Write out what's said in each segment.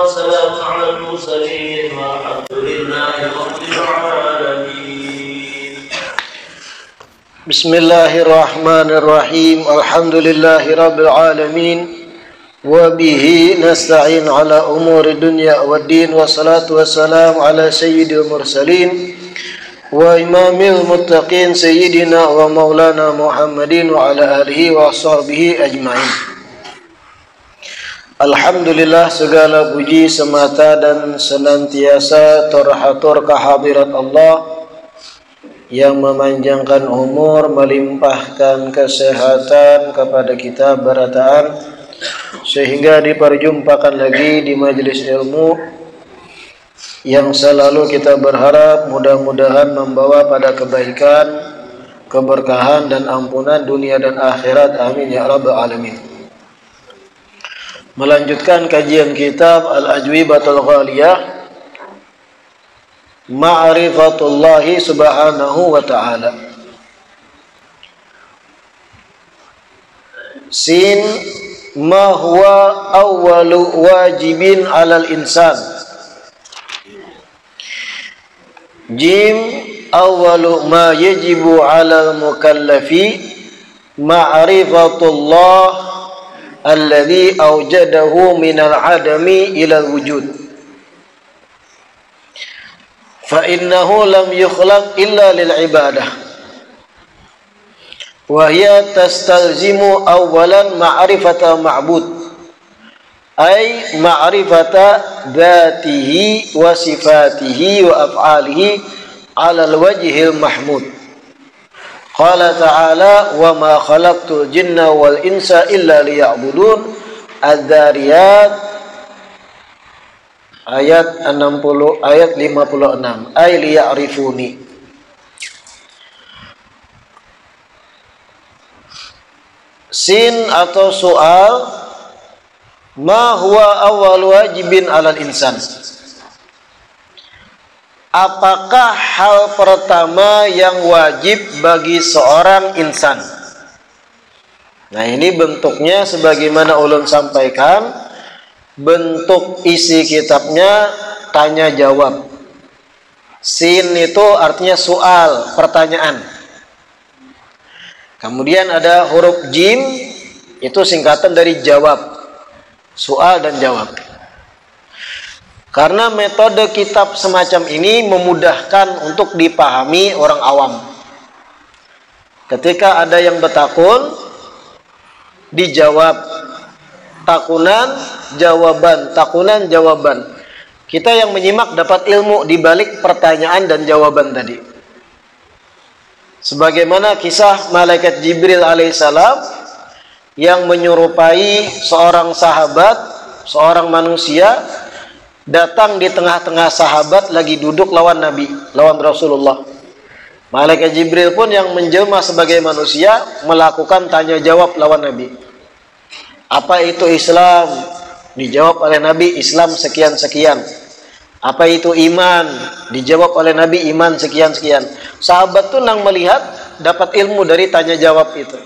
وسلام على المرسلين والحمد لله رب العالمين. بسم الله الرحمن الرحيم. الحمد لله رب العالمين وبه نستعين على أمور الدنيا والدين والصلاة والسلام على سيد المرسلين وإمام المتقين سيدنا ومولانا محمد وعلى آله وصحبه أجمعين. Alhamdulillah, segala puji semata dan senantiasa terhatur kehadirat Allah yang memanjangkan umur, melimpahkan kesehatan kepada kita berataan sehingga diperjumpakan lagi di majelis ilmu yang selalu kita berharap mudah-mudahan membawa pada kebaikan, keberkahan dan ampunan dunia dan akhirat. Amin ya rabbal alamin. Melanjutkan kajian kitab Al-Ajwibatul Ghaliyah, Ma'rifatullahi subhanahu wa ta'ala. Sin, ma huwa awwalu wajibin alal insan. Jim, awwalu ma yajibu alal mukallafi ma'rifatullah alladhi awjadahu minal adami ilal wujud. Fa innahu lam yukhlaq illa lil ibadah. Wa hiya tastalzimu awalan ma'rifata ma'bud, ay ma'rifata dhatihi wa sifatihi wa af'alihi ala al-wajhil mahmud. Qala ta'ala wa ma khalaqtul jinna wal insa illa liya'budun. Adz-Dzariyat ayat 56 ay liya'rifuni. Sin atau soal, ma huwa awwal wajibin 'alal insan. Apakah hal pertama yang wajib bagi seorang insan? Nah, ini bentuknya sebagaimana ulun sampaikan, bentuk isi kitabnya tanya jawab. Sin itu artinya soal, pertanyaan. Kemudian ada huruf jim, itu singkatan dari jawab, soal dan jawab. Karena metode kitab semacam ini memudahkan untuk dipahami orang awam. Ketika ada yang bertakun, dijawab. Takunan, jawaban. Takunan, jawaban. Kita yang menyimak dapat ilmu di balik pertanyaan dan jawaban tadi. Sebagaimana kisah malaikat Jibril alaihissalam yang menyerupai seorang sahabat, seorang manusia, datang di tengah-tengah sahabat lagi duduk lawan Nabi, lawan Rasulullah. Malaikat Jibril pun yang menjelma sebagai manusia melakukan tanya jawab lawan Nabi. Apa itu Islam? Dijawab oleh Nabi, Islam sekian-sekian. Apa itu iman? Dijawab oleh Nabi, iman sekian-sekian. Sahabat tuh nang melihat dapat ilmu dari tanya jawab itu.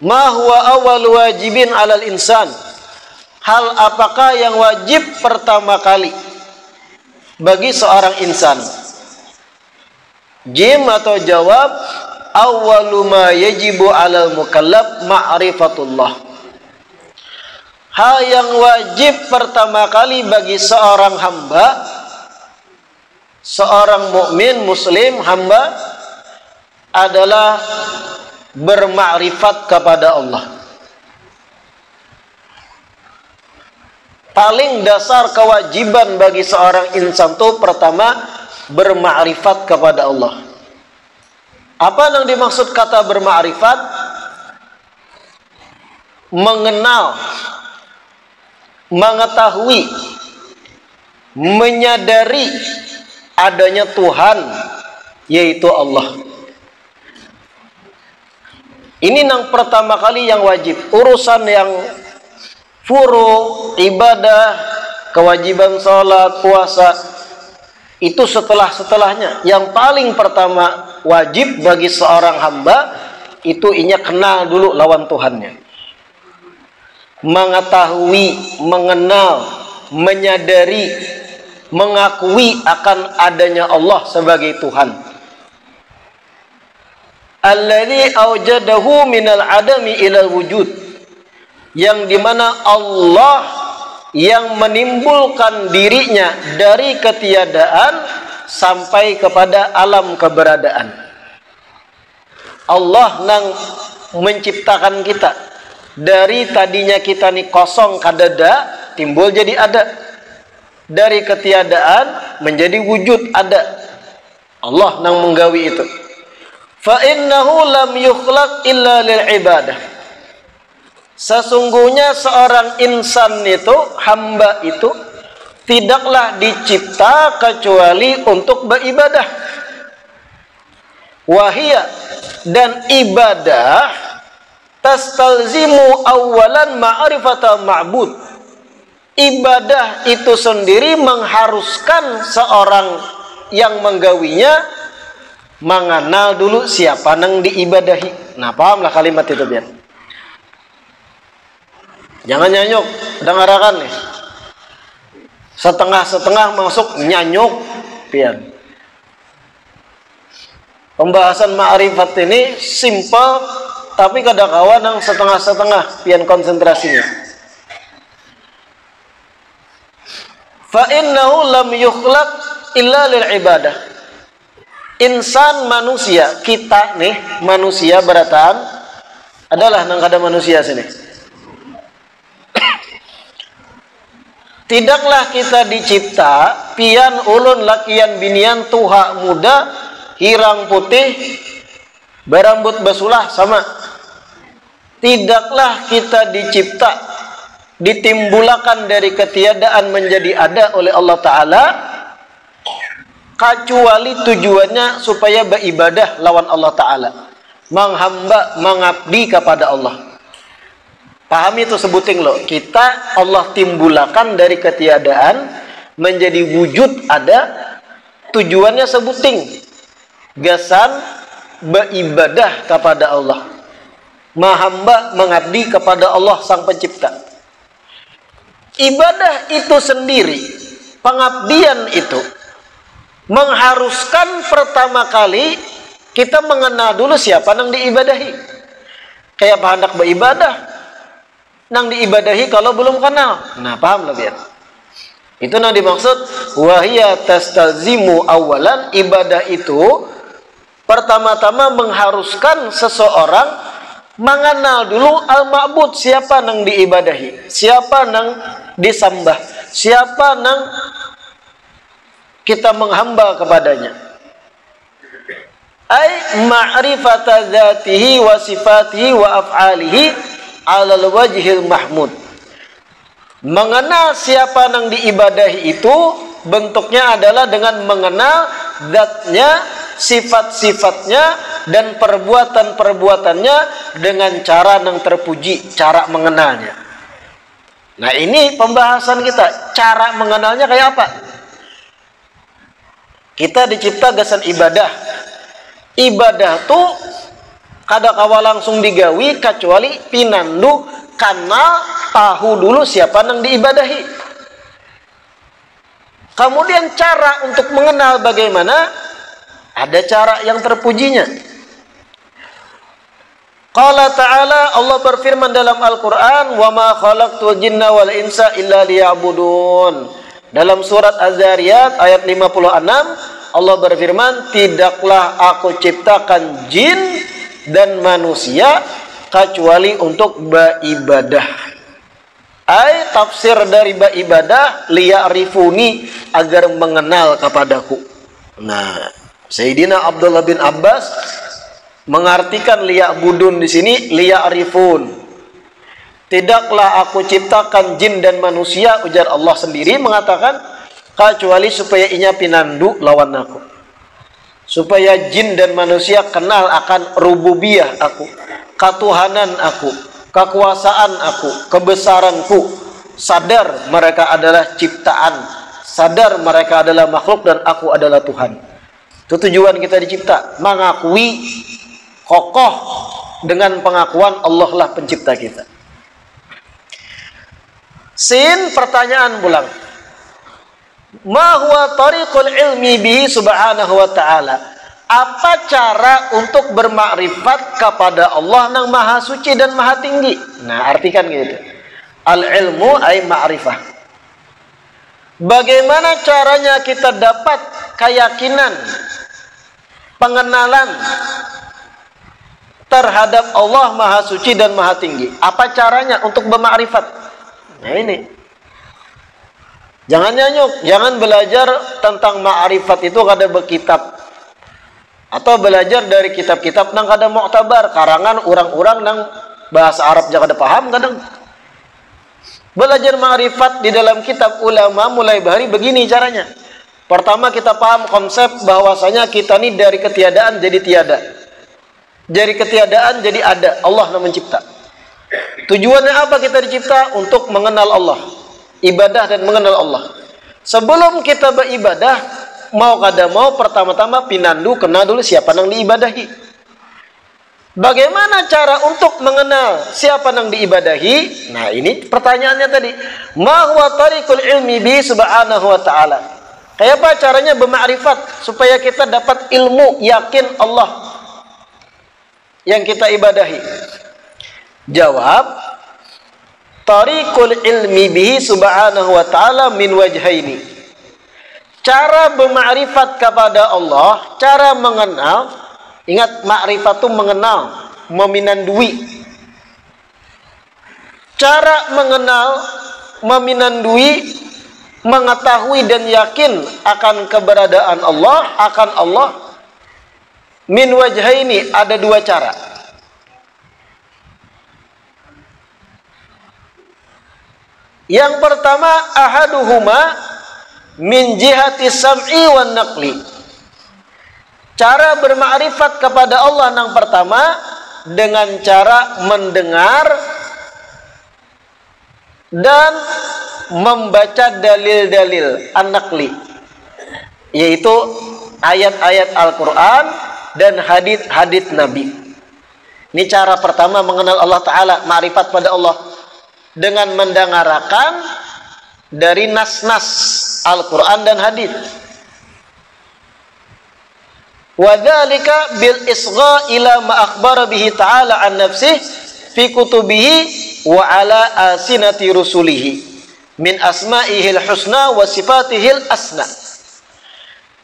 Ma huwa awwal wajibin 'alal insan. Hal apakah yang wajib pertama kali bagi seorang insan? Jim atau jawab, awwalu ma yajibu 'alal mukallaf ma'rifatullah. Hal yang wajib pertama kali bagi seorang hamba, seorang mukmin muslim hamba adalah bermakrifat kepada Allah. Paling dasar kewajiban bagi seorang insan itu pertama bermakrifat kepada Allah. Apa yang dimaksud kata bermakrifat? Mengenal, mengetahui menyadari adanya Tuhan, yaitu Allah. Ini yang pertama kali yang wajib. Urusan yang furu, ibadah, kewajiban sholat, puasa, itu setelahnya. Yang paling pertama wajib bagi seorang hamba itu inya kenal dulu lawan Tuhannya. Mengetahui, mengenal, menyadari, mengakui akan adanya Allah sebagai Tuhan. Alladzi aujadahu minal adami ilal wujud, yang dimana Allah yang menimbulkan dirinya dari ketiadaan sampai kepada alam keberadaan. Allah nang menciptakan kita dari tadinya kita nih kosong kadada, timbul jadi ada. Dari ketiadaan menjadi wujud ada. Allah nang menggawi itu. Fa innahu lam yukhlaq illa lil ibadah. Sesungguhnya seorang insan itu, hamba itu, tidaklah dicipta kecuali untuk beribadah. Wahia, dan ibadah tastalzimu awalan ma'rifatal ma'bud. Ibadah itu sendiri mengharuskan seorang yang menggawinya mengenal dulu siapa nang diibadahi. Nah, pahamlah kalimat itu biar. Jangan nyanyuk, dengarkan nih. Setengah-setengah masuk nyanyuk, pian. Pembahasan ma'rifat ini simple, tapi kadang-kadang nang setengah-setengah pian konsentrasinya. Fa innahu lam yukhlaq illa lil ibadah. Insan manusia, kita nih manusia berataan adalah nang kada manusia sini. Tidaklah kita dicipta pian ulun lakian binian tuha muda hirang putih berambut basulah sama. Tidaklah kita dicipta ditimbulakan dari ketiadaan menjadi ada oleh Allah Ta'ala kecuali tujuannya supaya beribadah lawan Allah Ta'ala, menghamba, mengabdi kepada Allah. Pahami itu sebuting lo. Kita Allah timbulakan dari ketiadaan menjadi wujud ada, tujuannya sebuting gasan beribadah kepada Allah, menghamba, mengabdi kepada Allah Sang Pencipta. Ibadah itu sendiri, pengabdian itu mengharuskan pertama kali kita mengenal dulu siapa nang diibadahi. Kayak apa hendak beribadah nang diibadahi kalau belum kenal. Nah, paham lah biar. Itu nang dimaksud wahia tastalzimu awalan. Ibadah itu pertama-tama mengharuskan seseorang mengenal dulu al-ma'bud, siapa nang diibadahi, siapa nang disembah, siapa nang kita menghamba kepadanya. Ai ma'rifata dzatihi wa sifatihi wa af'alihi 'alal wajhil mahmud. Mengenal siapa nang diibadahi itu bentuknya adalah dengan mengenal zatnya, sifat-sifatnya, dan perbuatan-perbuatannya dengan cara nang terpuji, cara mengenalnya. Nah, ini pembahasan kita. Cara mengenalnya kayak apa? Kita dicipta gasan ibadah. Ibadah tuh kada kawa langsung digawi kecuali pinandu karena tahu dulu siapa nang diibadahi. Kemudian cara untuk mengenal bagaimana? Ada cara yang terpujinya. Qala ta'ala, Allah berfirman dalam Al-Quran, wa ma khalaqtul jinna wal insa illa liya'budun. Dalam surat Az-Zariyat ayat 56, Allah berfirman, tidaklah aku ciptakan jin dan manusia kecuali untuk beribadah. Ai tafsir dari beribadah liya'rifuni, agar mengenal kepadaku. Nah, Sayyidina Abdullah bin Abbas mengartikan liya'budun di sini liya'rifun. Tidaklah aku ciptakan jin dan manusia, ujar Allah sendiri mengatakan, kecuali supaya inya pinandu lawan aku, supaya jin dan manusia kenal akan rububiyah aku, katuhanan aku, kekuasaan aku, kebesaranku, sadar mereka adalah ciptaan, sadar mereka adalah makhluk dan aku adalah Tuhan. Itu tujuan kita dicipta, mengakui kokoh dengan pengakuan Allah lah pencipta kita. Sin, pertanyaan pulang. Ma huwa tariqul ilmi bihi subhanahu wa ta'ala. Apa cara untuk bermakrifat kepada Allah yang maha suci dan maha tinggi? Nah, artikan gitu. Al-ilmu ay ma'rifah. Bagaimana caranya kita dapat keyakinan, pengenalan terhadap Allah maha suci dan maha tinggi? Apa caranya untuk bermakrifat? Nah ini, jangan nyanyuk, jangan belajar tentang ma'rifat itu kada berkitab, atau belajar dari kitab-kitab nang kada mu'tabar, karangan orang-orang nang bahasa Arab jangan kada paham kadang. Belajar ma'rifat di dalam kitab ulama mulai bahari begini caranya. Pertama kita paham konsep bahwasanya kita ini dari ketiadaan jadi tiada, dari ketiadaan jadi ada. Allah yang mencipta. Tujuannya apa kita dicipta? Untuk mengenal Allah, ibadah dan mengenal Allah. Sebelum kita beribadah, mau kada mau pertama-tama pinandu kenal dulu siapa yang diibadahi. Bagaimana cara untuk mengenal siapa yang diibadahi? Nah ini pertanyaannya tadi. Ma huwa tariqul ilmi bi subhanahu wa ta'ala. Kayak apa caranya bermakrifat supaya kita dapat ilmu yakin Allah yang kita ibadahi? Jawab, tariqul ilmi bihi subhanahu wa ta'ala min wajhaini. Cara bermakrifat kepada Allah, cara mengenal, ingat makrifat itu mengenal, meminandui. Cara mengenal, meminandui, mengetahui dan yakin akan keberadaan Allah, akan Allah, min wajhaini, ada dua cara. Yang pertama, ahaduhuma min jihati sam'i wan naqli. Cara bermakrifat kepada Allah yang pertama dengan cara mendengar dan membaca dalil-dalil an-naqli, yaitu ayat-ayat Al-Quran dan hadits-hadits Nabi. Ini cara pertama mengenal Allah Ta'ala, makrifat pada Allah, dengan mendengarkan dari nas-nas Al-Quran dan hadis. Wadzalika bil isgha ila ma akhbara bihi ta'ala an nafsihi fi kutubihi wa ala asinati rusulihi min asma'ihil husna wa sifatihil asna.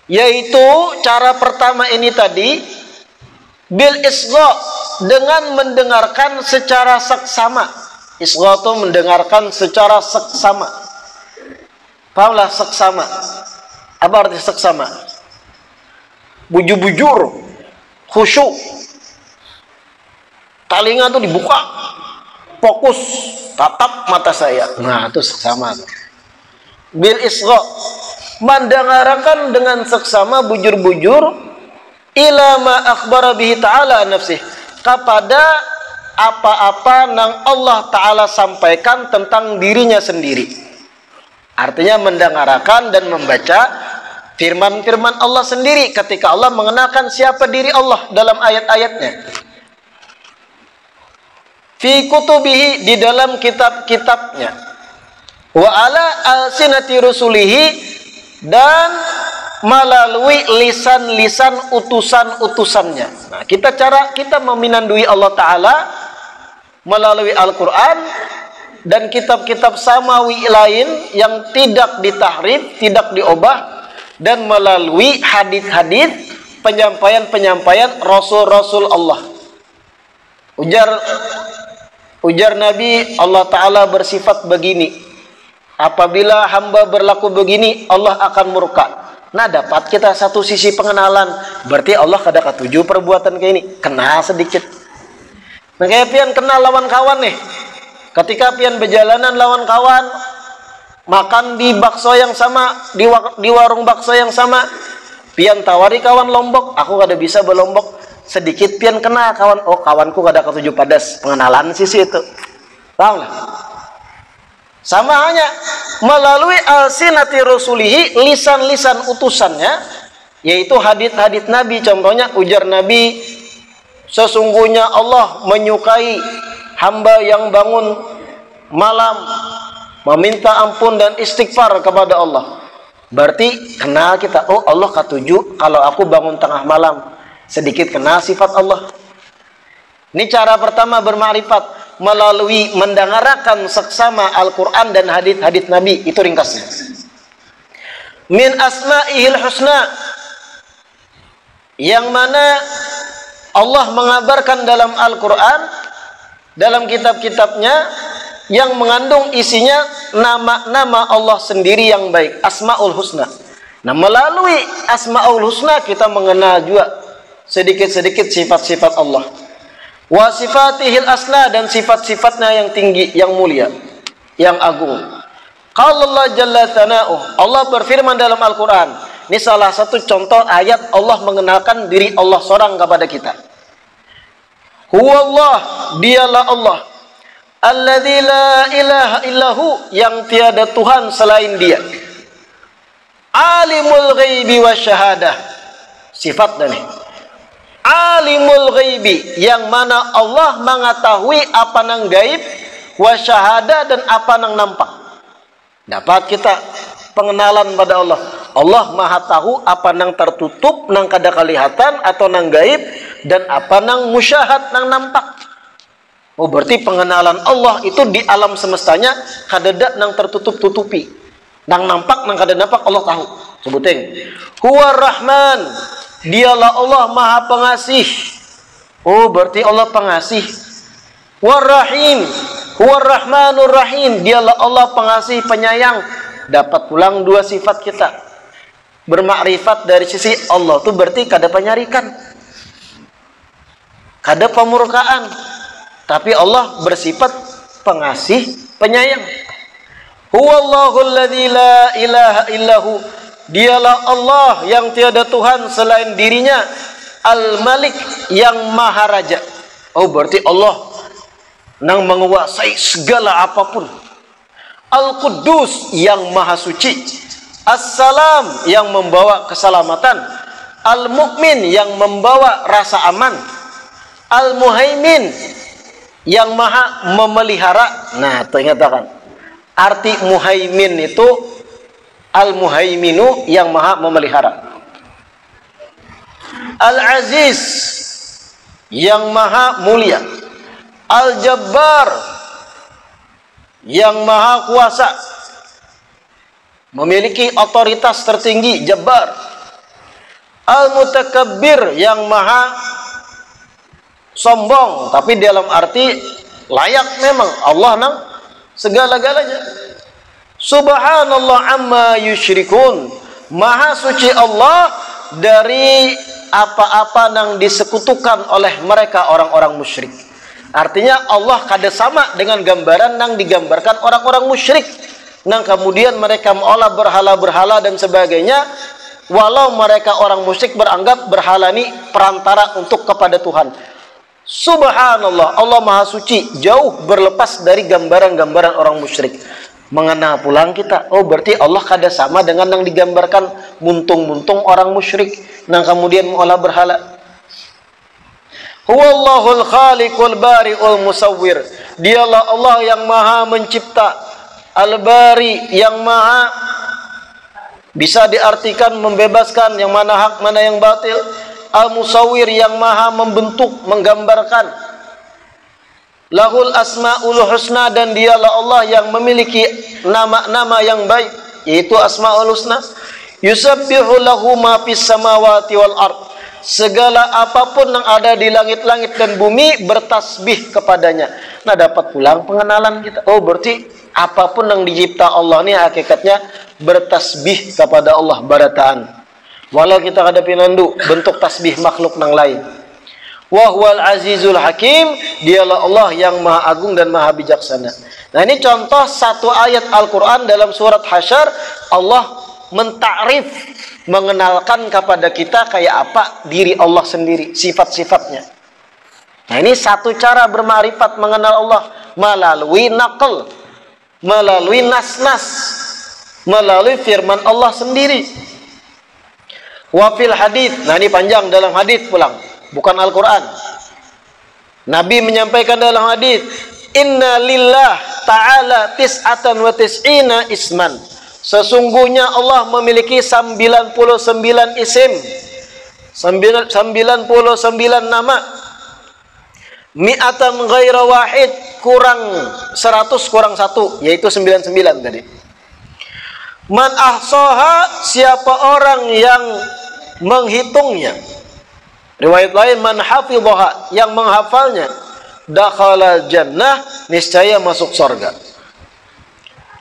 Yaitu cara pertama ini tadi, bil isgha, dengan mendengarkan secara seksama. Isgha itu mendengarkan secara seksama. Pahamlah seksama? Apa arti seksama? Bujur-bujur, khusyuk, telinga tuh dibuka, fokus, tatap mata saya. Nah itu seksama. Bil isgha, mendengarkan dengan seksama, bujur-bujur, ila ma akhbara bihi ta'ala nafsih, kepada apa-apa yang Allah Ta'ala sampaikan tentang dirinya sendiri. Artinya mendengarkan dan membaca firman-firman Allah sendiri ketika Allah mengenalkan siapa diri Allah dalam ayat-ayatnya. Fi kutubihi, di dalam kitab-kitabnya. Wa ala alsinati rusulihi, dan melalui lisan-lisan utusan-utusannya. Nah, kita meminandui Allah Ta'ala melalui Al-Quran dan kitab-kitab samawi lain yang tidak ditahrif, tidak diubah, dan melalui hadis-hadis, penyampaian-penyampaian Rasul-Rasul Allah. Ujar Nabi, Allah Ta'ala bersifat begini. Apabila hamba berlaku begini, Allah akan murka. Nah, dapat kita satu sisi pengenalan. Berarti Allah kada ketujuh perbuatan kayak ini. Kenal sedikit. Nah, kayak pian kenal lawan kawan nih. Ketika pian berjalanan lawan kawan, makan di bakso yang sama, di warung bakso yang sama, pian tawari kawan lombok, aku kada bisa berlombok, sedikit pian kena kawan, oh kawanku kada ketujuh padas, pengenalan sisi itu, paham lah. Sama hanya melalui alsinati rasulihi, lisan-lisan utusannya, yaitu hadits-hadits Nabi. Contohnya ujar Nabi, sesungguhnya Allah menyukai hamba yang bangun malam meminta ampun dan istighfar kepada Allah. Berarti kenal kita, oh Allah ketujuh kalau aku bangun tengah malam, sedikit kenal sifat Allah. Ini cara pertama bermakrifat, melalui mendengarkan seksama Al-Quran dan hadits-hadits Nabi. Itu ringkasnya. Min asma'ihil husna, yang mana Allah mengabarkan dalam Al-Quran, dalam kitab-kitabnya, yang mengandung isinya nama-nama Allah sendiri yang baik, Asma'ul Husna. Nah, melalui Asma'ul Husna kita mengenal juga sedikit-sedikit sifat-sifat Allah. Wa sifatihil asna, dan sifat-sifatnya yang tinggi, yang mulia, yang agung. Qala Allah jalla thana'uh, Allah berfirman dalam Al-Quran. Ini salah satu contoh ayat Allah mengenalkan diri Allah seorang kepada kita. Huwallah, dialah Allah, alladzi la ilaha illahu, yang tiada Tuhan selain Dia. Alimul ghaibi wasyahadah, sifat dan alimul ghaibi, yang mana Allah mengetahui apa nang gaib, wasyahadah, dan apa nang nampak. Dapat kita pengenalan pada Allah. Allah maha tahu apa nang tertutup, nang kada kelihatan atau nang gaib, dan apa nang musyahad, nang nampak. Oh, berarti pengenalan Allah itu di alam semestanya kadada nang tertutup-tutupi, nang nampak, nang kada nampak Allah tahu. Sebutin. Huwar Rahman, dialah Allah maha pengasih. Oh, berarti Allah pengasih. War Rahim, huwar Rahmanur Rahim, dialah Allah pengasih penyayang. Dapat pulang dua sifat kita. Bermakrifat dari sisi Allah itu berarti kada penyarikan, kada pemurkaan, tapi Allah bersifat pengasih, penyayang. Huwallahul ladzi la ilaha illahu, dialah Allah yang tiada Tuhan selain dirinya. Al-Malik, yang maha raja. Oh, berarti Allah nang menguasai segala apapun. Al-Quddus, yang maha suci. As-Salam, yang membawa keselamatan. Al-Mu'min, yang membawa rasa aman. Al-Muhaimin, yang maha memelihara. Nah, ternyatakan arti muhaimin itu Al-Muhaiminu, yang maha memelihara. Al-Aziz, yang maha mulia. Al-Jabbar, yang maha kuasa, memiliki otoritas tertinggi, Jabbar. Al-Mutakabbir, yang maha sombong, tapi dalam arti layak memang Allah nang segala-galanya. Subhanallah amma yusyrikun, maha suci Allah dari apa-apa nang disekutukan oleh mereka orang-orang musyrik. Artinya Allah kada sama dengan gambaran nang digambarkan orang-orang musyrik, nang kemudian mereka mengolah berhala-berhala dan sebagainya. Walau mereka orang musyrik beranggap berhala ini perantara untuk kepada Tuhan. Subhanallah, Allah maha suci, jauh berlepas dari gambaran-gambaran orang musyrik. Mengenal pulang kita, oh berarti Allah kada sama dengan yang digambarkan muntung-muntung orang musyrik, nang kemudian mengolah berhala. Huwallahul khaliqul bari'ul musawwir, dialah Allah yang maha mencipta. Al-Bari, yang maha bisa diartikan membebaskan, yang mana hak, mana yang batil. Al-Musawwir, yang maha membentuk, menggambarkan. Lahul asma'ul husna, dan dialah Allah yang memiliki nama-nama yang baik, yaitu asma'ul husna. Yusabbihu lahu ma fis samawati wal ard, segala apapun yang ada di langit-langit dan bumi bertasbih kepadanya. Nah, dapat pulang pengenalan kita. Oh, berarti apapun yang dicipta Allah ini hakikatnya bertasbih kepada Allah barataan. Walau kita kada pinandu bentuk tasbih makhluk nang lain. Wa huwal azizul hakim, dialah Allah yang maha agung dan maha bijaksana. Nah, ini contoh satu ayat Al-Quran dalam surat Hasyr. Allah mentakrif, mengenalkan kepada kita kayak apa diri Allah sendiri, sifat-sifatnya. Nah, ini satu cara bermakrifat mengenal Allah, melalui naql, melalui nas-nas, melalui firman Allah sendiri. Wafil hadith. Nah, ini panjang dalam hadith pulang, bukan Al-Quran. Nabi menyampaikan dalam hadith, inna lillah ta'ala tis'atan wa tis'ina isman. Sesungguhnya Allah memiliki 99 isim, 99 nama. Mi'atan ghaira wahid, kurang 100 kurang 1, yaitu 99 tadi. Man ahsaha, siapa orang yang menghitungnya. Riwayat lain, man hafidhaha, yang menghafalnya, dakhala jannah, niscaya masuk surga.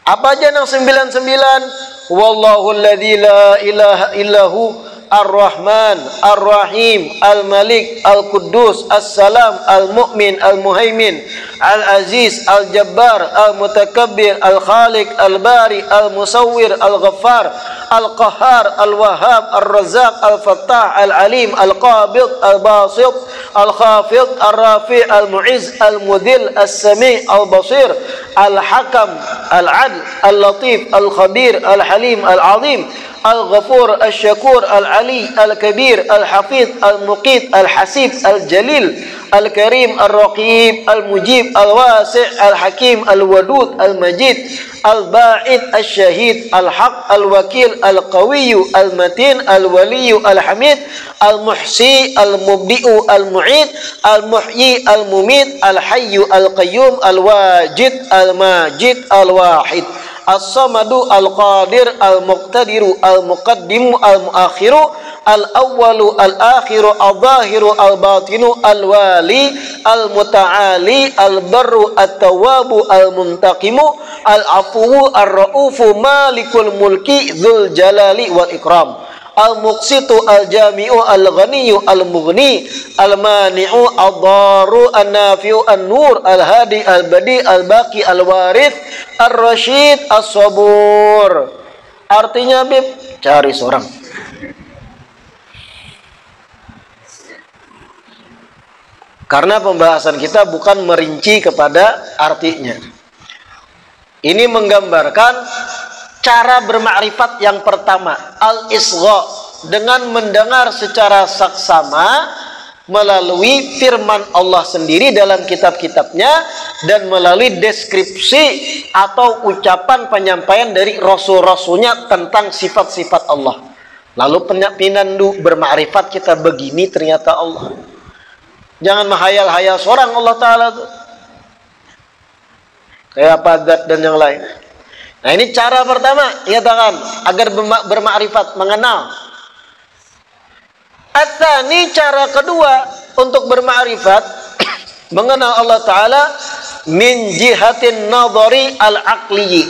Apa aja yang 99? Wallahu alladzi la ilaha illahu ar-Rahman, ar-Rahim, al-Malik, al-Quddus, as-Salam, al-Mu'min, al-Muhaimin, al-Aziz, al-Jabbar, al-Mutakabbir, al-Khaliq, al-Bari, al-Musawwir, al-Ghaffar, al-Qahhar, al-Wahhab, al-Razzaq, al-Fattah, al-Alim, al-Qabid, al-Basit, al-Khafid, al-Rafi', al-Mu'izz, al-Mudhill, al-Sami', al-Basir, al-Hakam, al-Adl, al-Latif, al-Khabir, al-Halim, al-Azim, Al-Ghafur, Al-Syakur, Al-Ali, Al-Kabir, Al-Hafidh, Al-Muqit, Al-Hasib, Al-Jalil, Al-Karim, Al-Raqib, Al-Mujib, Al-Wasi', Al-Hakim, Al-Wadud, Al-Majid, Al-Ba'id, Al-Syahid, Al-Haq, Al-Wakil, Al-Qawiyu, Al-Matin, Al-Waliyu, Al-Hamid, Al-Muhsi, Al-Mubdi'u, Al-Mu'id, Al-Muhyi, Al-Mumit, Al-Hayyu, Al-Qayyum, Al-Wajid, Al-Majid, Al-Wahid, As-Samadu, Al-Qadir, Al-Muqtadiru, Al-Muqaddimu, Al-Muakhiru, Al-Awwalu, Al-Akhiru, Al-Zahiru, Al-Batinu, Al-Wali, Al-Muta'ali, Al-Barru, At-Tawwabu, Al-Muntaqimu, Al-Afuwu, Ar-Ra'ufu, Malikul Mulki, Dzul Jalali wal Ikram, Al-Muqsitu, Al-Jami'u, Al-Ghaniyu, Al-Mughni, Al-Mani'u, Ad-Daru, An-Nafi'u, An-Nur, Al-Hadi, Al-Badi, Al-Baqi, Al-Warith, Ar-Rashid, As-Sabur. Artinya, Bib, cari seorang. Karena pembahasan kita bukan merinci kepada artinya. Ini menggambarkan cara bermakrifat yang pertama, al-isgha, dengan mendengar secara saksama melalui firman Allah sendiri dalam kitab-kitabnya dan melalui deskripsi atau ucapan penyampaian dari rasul-rasulnya tentang sifat-sifat Allah. Lalu pinandu bermakrifat kita begini ternyata Allah. Jangan menghayal-hayal seorang Allah Ta'ala tuh. Kayak Padat dan yang lain. Nah, ini cara pertama, nyatakan agar bermakrifat, mengenal. At-tsani, cara kedua untuk bermakrifat, mengenal Allah Ta'ala, min jihatin nadhari al-aqli,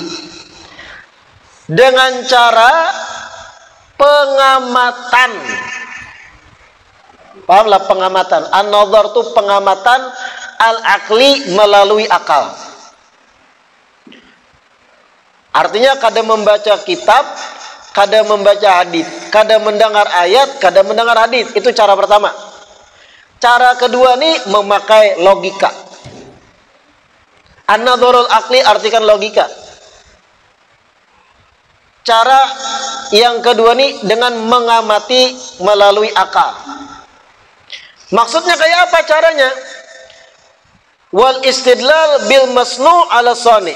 dengan cara pengamatan. Pahamlah pengamatan. An-nadhar itu pengamatan, al-aqli melalui akal. Artinya kadang membaca kitab, kadang membaca hadis, kadang mendengar ayat, kadang mendengar hadis. Itu cara pertama. Cara kedua nih memakai logika. An-nadharul aqli artikan logika. Cara yang kedua nih dengan mengamati melalui akal. Maksudnya kayak apa caranya? Wal istidlal bil masnu' ala sani.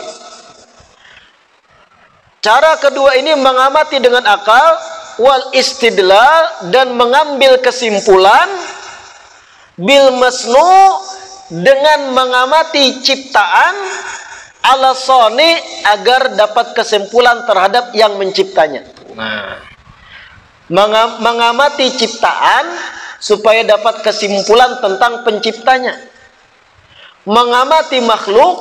Cara kedua ini mengamati dengan akal, wal istidlal, dan mengambil kesimpulan, bil masnu, dengan mengamati ciptaan, ala sani, agar dapat kesimpulan terhadap yang menciptanya. Nah, mengamati ciptaan supaya dapat kesimpulan tentang penciptanya. Mengamati makhluk,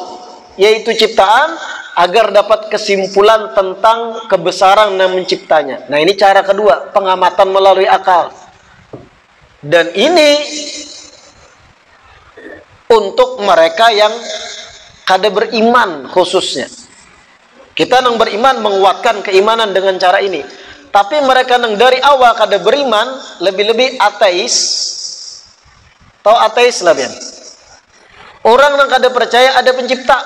yaitu ciptaan, agar dapat kesimpulan tentang kebesaran yang menciptanya. Nah, ini cara kedua, pengamatan melalui akal. Dan ini untuk mereka yang kada beriman khususnya. Kita nang beriman menguatkan keimanan dengan cara ini. Tapi mereka nang dari awal kada beriman, lebih-lebih ateis. Tahu ateis lah bian. Orang nang kada percaya ada pencipta.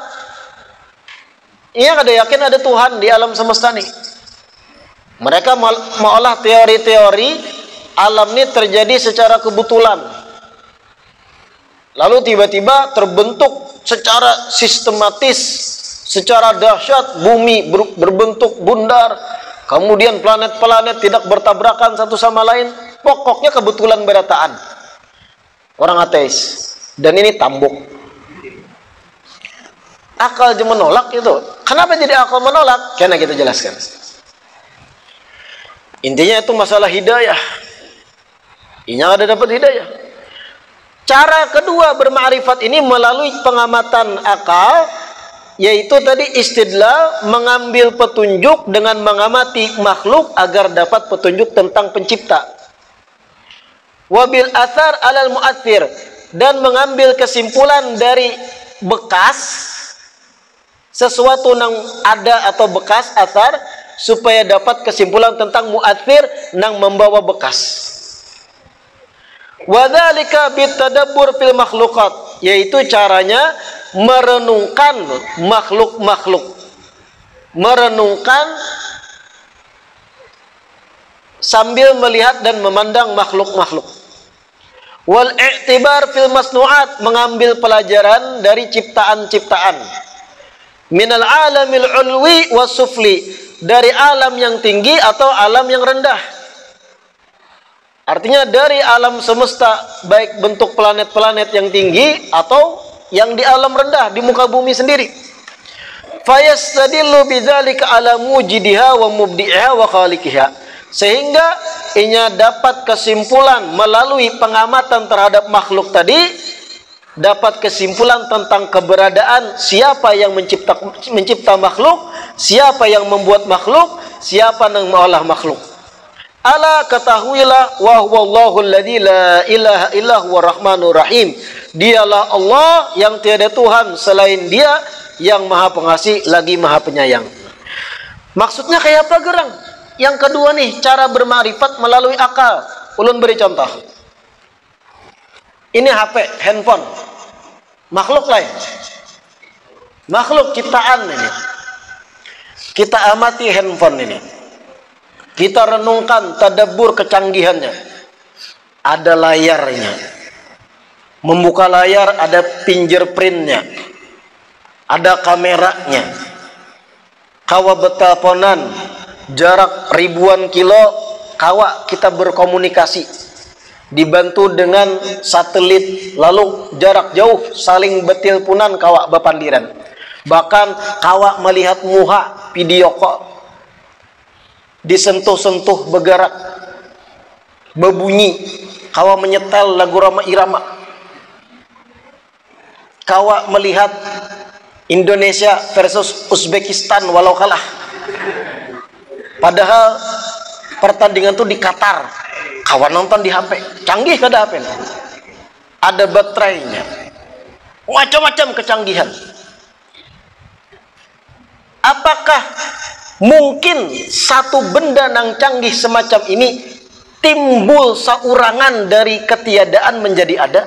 Ia kada yakin ada Tuhan di alam semesta ni. Mereka maolah teori-teori alam ini terjadi secara kebetulan. Lalu tiba-tiba terbentuk secara sistematis, secara dahsyat, bumi berbentuk bundar, kemudian planet-planet tidak bertabrakan satu sama lain. Pokoknya kebetulan berataan. Orang ateis. Dan ini tambuk. Akal je menolak itu. Kenapa jadi akal menolak? Karena kita jelaskan. Intinya itu masalah hidayah. Ini ada dapat hidayah. Cara kedua bermakrifat ini melalui pengamatan akal, yaitu tadi istidlal, mengambil petunjuk dengan mengamati makhluk agar dapat petunjuk tentang pencipta. Wabil athar alal mu'athir, dan mengambil kesimpulan dari bekas sesuatu yang ada atau bekas athar, supaya dapat kesimpulan tentang mu'athir yang membawa bekas. Wadzalika bitadabbur fil makhluqat, yaitu caranya merenungkan makhluk-makhluk, merenungkan sambil melihat dan memandang makhluk-makhluk. Wal i'tibar fil masnu'at, mengambil pelajaran dari ciptaan-ciptaan. Minal alamil ulwi was sufli, dari alam yang tinggi atau alam yang rendah. Artinya dari alam semesta, baik bentuk planet-planet yang tinggi atau yang di alam rendah, di muka bumi sendiri. Fayastadillu bidzalika ala mujidiha wa mubdi'iha wa khaliqiha. Sehingga inya dapat kesimpulan melalui pengamatan terhadap makhluk tadi, dapat kesimpulan tentang keberadaan siapa yang mencipta makhluk, siapa yang membuat makhluk, siapa yang mengolah makhluk. Ala ketahuilah wa huwallahu alladzi la ilaha illa huwa rahmanur rahim. Dialah Allah yang tiada Tuhan selain Dia, yang Maha Pengasih lagi Maha Penyayang. Maksudnya kayak apa gerang? Yang kedua nih, cara bermakrifat melalui akal. Ulun beri contoh. Ini HP, handphone. Makhluk lain. Makhluk ciptaan ini. Kita amati handphone ini. Kita renungkan, tadabbur kecanggihannya. Ada layarnya. Membuka layar ada fingerprintnya. Ada kameranya. Kawa beteleponan, jarak ribuan kilo, kawa kita berkomunikasi. Dibantu dengan satelit, lalu jarak jauh saling betilpunan kawa bepandiran. Bahkan kawa melihat muha video call. Disentuh-sentuh bergerak, berbunyi, kawa menyetel lagu Roma Irama. Kawa melihat Indonesia versus Uzbekistan walau kalah. Padahal pertandingan itu di Qatar. Kawa nonton di HP. Canggih kada HP. Ada baterainya. Macam-macam kecanggihan. Apakah mungkin satu benda yang canggih semacam ini timbul saurangan dari ketiadaan menjadi ada?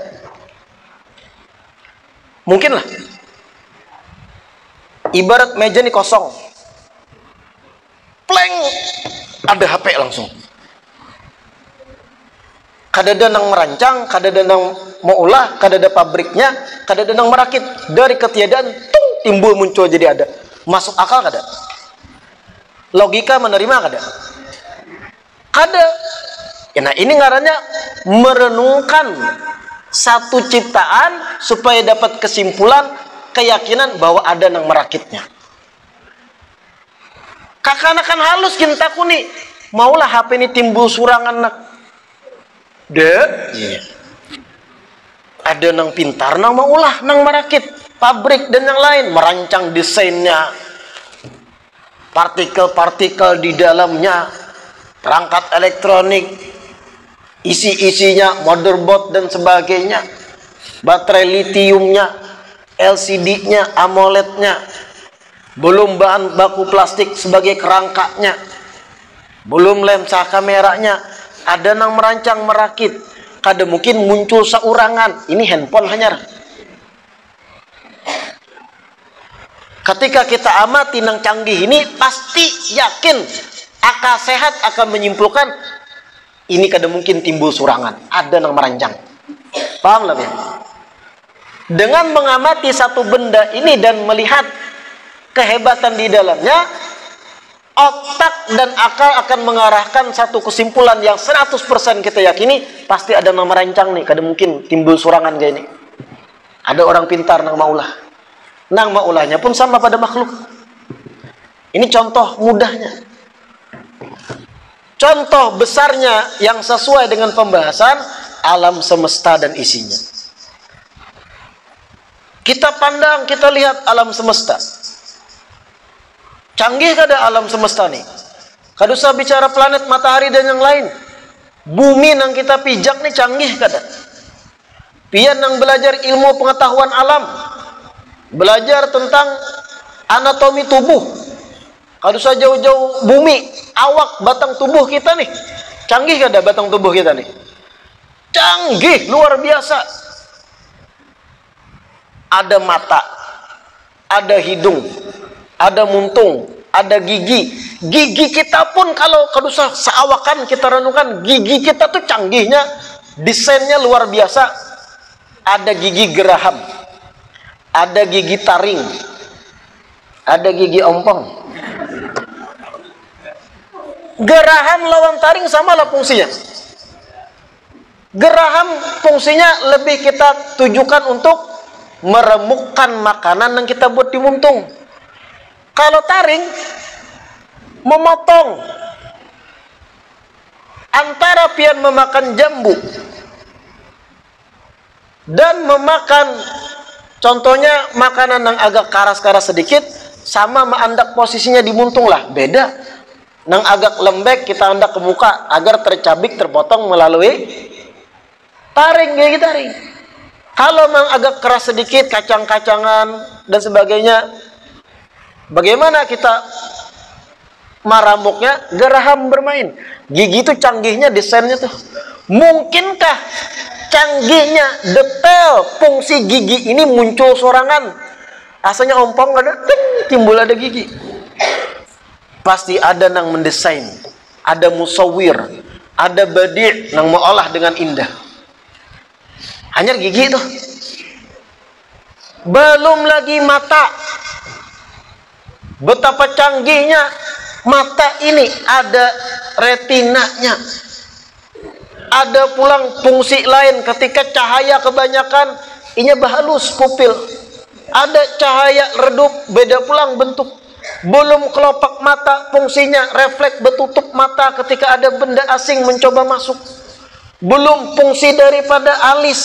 Mungkinlah. Ibarat meja ini kosong, pleng, ada HP langsung. Kadada nang merancang, kadada nang maulah, kadada pabriknya, kadada nang merakit. Dari ketiadaan, tung, timbul muncul jadi ada. Masuk akal kada? Logika menerima kada? Kada. Ya, nah ini ngarannya merenungkan satu ciptaan supaya dapat kesimpulan, keyakinan bahwa ada yang merakitnya. Kakanakan halus kintaku nih, maulah HP ini timbul surangan nak. Ada yang pintar nang maulah nang merakit, pabrik dan yang lain merancang desainnya, partikel-partikel di dalamnya, perangkat elektronik, isi-isinya, motherboard dan sebagainya, baterai litiumnya, LCD-nya, AMOLED-nya, belum bahan baku plastik sebagai kerangkanya, belum lensa kameranya, ada nang merancang merakit, kada mungkin muncul saurangan. Ini handphone hanyar. Ketika kita amati nang canggih ini, pasti yakin akal sehat akan menyimpulkan ini kada mungkin timbul surangan, ada nang merancang. Paham lah ya? Dengan mengamati satu benda ini dan melihat kehebatan di dalamnya, otak dan akal akan mengarahkan satu kesimpulan yang 100% kita yakini, pasti ada nang merancang nih, kada mungkin timbul surangan kayak ini. Ada orang pintar nang maulah. Nang maulahnya pun sama pada makhluk. Ini contoh mudahnya. Contoh besarnya yang sesuai dengan pembahasan alam semesta dan isinya. Kita pandang, kita lihat alam semesta. Canggih kada alam semesta nih? Kada usah bicara planet, matahari dan yang lain. Bumi nang kita pijak nih canggih kada? Pian nang belajar ilmu pengetahuan alam, belajar tentang anatomi tubuh. Kada usah jauh-jauh bumi, awak batang tubuh kita nih. Canggih kada batang tubuh kita nih? Canggih, luar biasa. Ada mata, ada hidung, ada muntung, ada gigi. Gigi kita pun kalau kada usah seawakan kita renungkan, gigi kita tuh canggihnya, desainnya luar biasa. Ada gigi geraham, ada gigi taring, ada gigi ompong. Geraham lawan taring sama lah fungsinya. Geraham fungsinya lebih kita tujukan untuk meremukkan makanan yang kita buat di muntung. Kalau taring memotong. Antara pian memakan jambu dan memakan contohnya makanan yang agak karas-karas sedikit, sama menandak posisinya di muntung lah, beda. Nang agak lembek kita andak ke muka agar tercabik terpotong melalui taring, kayak gitu taring. Kalau memang agak keras sedikit, kacang-kacangan dan sebagainya, bagaimana kita marambuknya? Geraham bermain. Gigi itu canggihnya desainnya tuh. Mungkinkah canggihnya detail fungsi gigi ini muncul sorangan? Asalnya ompong ada, timbul ada gigi. Pasti ada nang mendesain, ada musawir, ada badi' nang mengolah dengan indah. Hanya gigi itu. Belum lagi mata. Betapa canggihnya mata ini, ada retinanya. Ada pulang fungsi lain ketika cahaya kebanyakan, inya bahalus pupil. Ada cahaya redup, beda pulang bentuk. Belum kelopak mata fungsinya, refleks betutup mata ketika ada benda asing mencoba masuk. Belum fungsi daripada alis,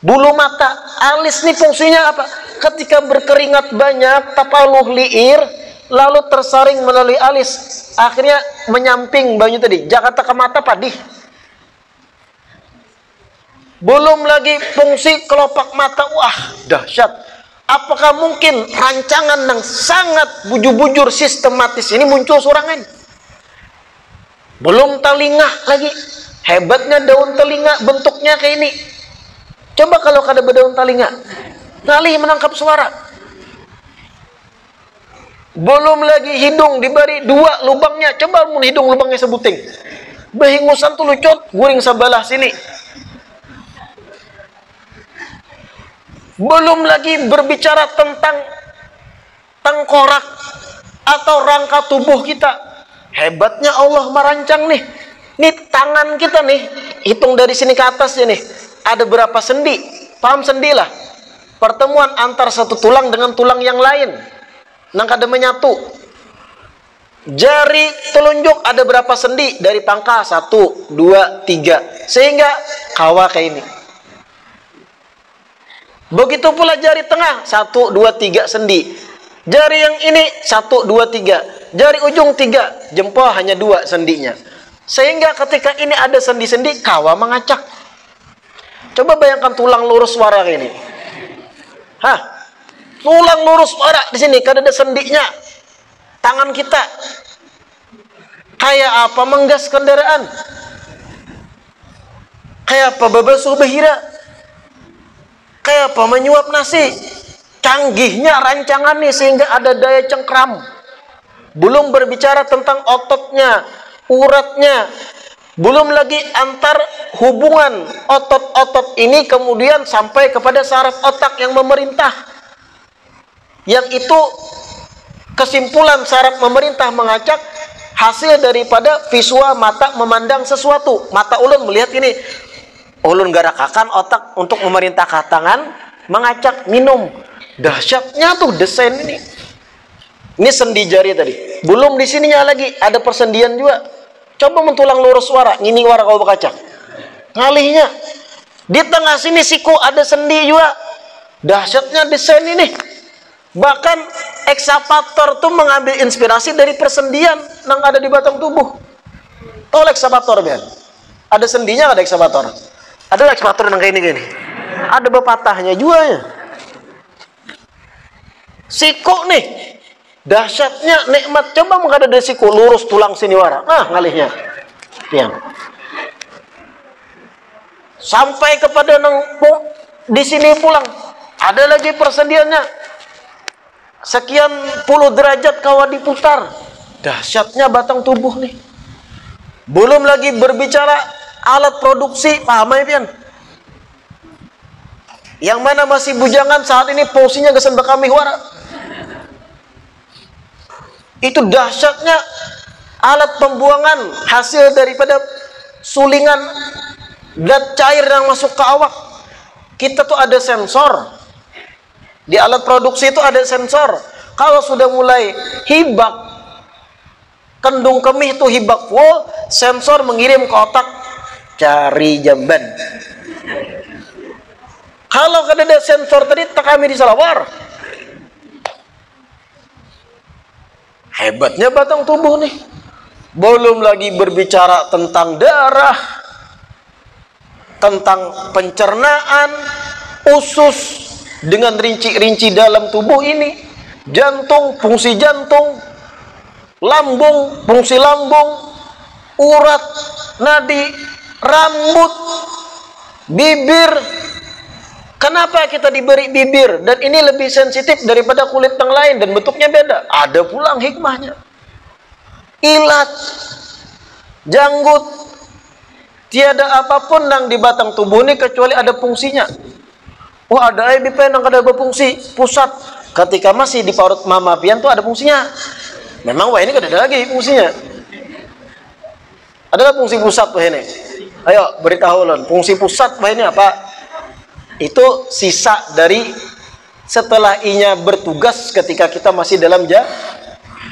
bulu mata. Alis nih fungsinya apa? Ketika berkeringat banyak, tapaluh liir, lalu tersaring melalui alis, akhirnya menyamping banyu tadi, Jakarta ke mata padih. Belum lagi fungsi kelopak mata. Wah, dahsyat. Apakah mungkin rancangan yang sangat bujur-bujur sistematis ini muncul sorangan? Belum telinga lagi. Hebatnya daun telinga bentuknya kayak ini. Coba kalau kada berdaun telinga, ngalih menangkap suara. Belum lagi hidung diberi 2 lubangnya. Coba mun hidung lubangnya sebuting, behingusan tuh lucut, guring sebelah sini. Belum lagi berbicara tentang tengkorak atau rangka tubuh kita. Hebatnya Allah merancang nih. Nih tangan kita nih, hitung dari sini ke atas nih, ada berapa sendi? Paham sendi lah? Pertemuan antar satu tulang dengan tulang yang lain. Nang kada menyatu. Jari telunjuk ada berapa sendi? Dari pangkal 1, 2, 3. Sehingga kawa kayak ini. Begitu pula jari tengah 1, 2, 3 sendi. Jari yang ini 1, 2, 3. Jari ujung 3. Jempol hanya 2 sendinya. Sehingga ketika ini ada sendi-sendi, kawa mengacak. Coba bayangkan tulang lurus suara kayak ini. Hah? Tulang lurus suara di sini, kada ada sendinya. Tangan kita kayak apa menggas kendaraan? Kayak apa babasuh behira? Kayak apa menyuap nasi? Canggihnya rancangan nih sehingga ada daya cengkram. Belum berbicara tentang ototnya, uratnya. Belum lagi antar hubungan otot-otot ini kemudian sampai kepada saraf otak yang memerintah. Yang itu kesimpulan saraf memerintah mengacak hasil daripada visual mata memandang sesuatu. Mata ulun melihat ini. Ulun garakakan otak untuk memerintahkan tangan mengacak minum. Dahsyatnya tuh desain ini. Ini sendi jari tadi. Belum di sininya lagi ada persendian juga. Coba mentulang lurus suara, ngini wara kau berkacak. Ngalihnya. Di tengah sini siku ada sendi juga. Dahsyatnya desain ini. Bahkan ekskavator tuh mengambil inspirasi dari persendian yang ada di batang tubuh. Tahu ekskavator biar? Ada sendinya ada ekskavator. Ada ekskavator yang kayak ini. Ada bepatahnya juga ya. Siku nih. Dahsyatnya nikmat. Coba mengada dari siku lurus tulang sini wara. Ngalihnya. Yang sampai kepada di sini pulang. Ada lagi persendiannya. Sekian puluh derajat kawa diputar. Dahsyatnya batang tubuh nih. Belum lagi berbicara alat produksi, paham ya pian? Yang mana masih bujangan saat ini posisinya gesen bekami wara. Itu dahsyatnya alat pembuangan hasil daripada sulingan zat cair yang masuk ke awak. Kita tuh ada sensor. Di alat produksi itu ada sensor. Kalau sudah mulai hibak, kendung kemih itu hibak full, sensor mengirim ke otak cari jamban. Kalau ada sensor tadi tak kami di salawar. Hebatnya batang tubuh nih. Belum lagi berbicara tentang darah, tentang pencernaan, usus dengan rinci-rinci dalam tubuh ini, jantung, fungsi jantung, lambung, fungsi lambung, urat, nadi, rambut, bibir. Kenapa kita diberi bibir? Dan ini lebih sensitif daripada kulit yang lain dan bentuknya beda. Ada pulang hikmahnya. Ilat, janggut, tiada apapun yang di batang tubuh ini kecuali ada fungsinya. Oh ada IBP yang ada berfungsi pusat. Ketika masih di parut mama pian tuh ada fungsinya. Memang wah ini ada lagi fungsinya. Adalah fungsi pusat wah ini. Ayo beritahu lon, fungsi pusat wah ini apa? Itu sisa dari setelah inya bertugas ketika kita masih dalam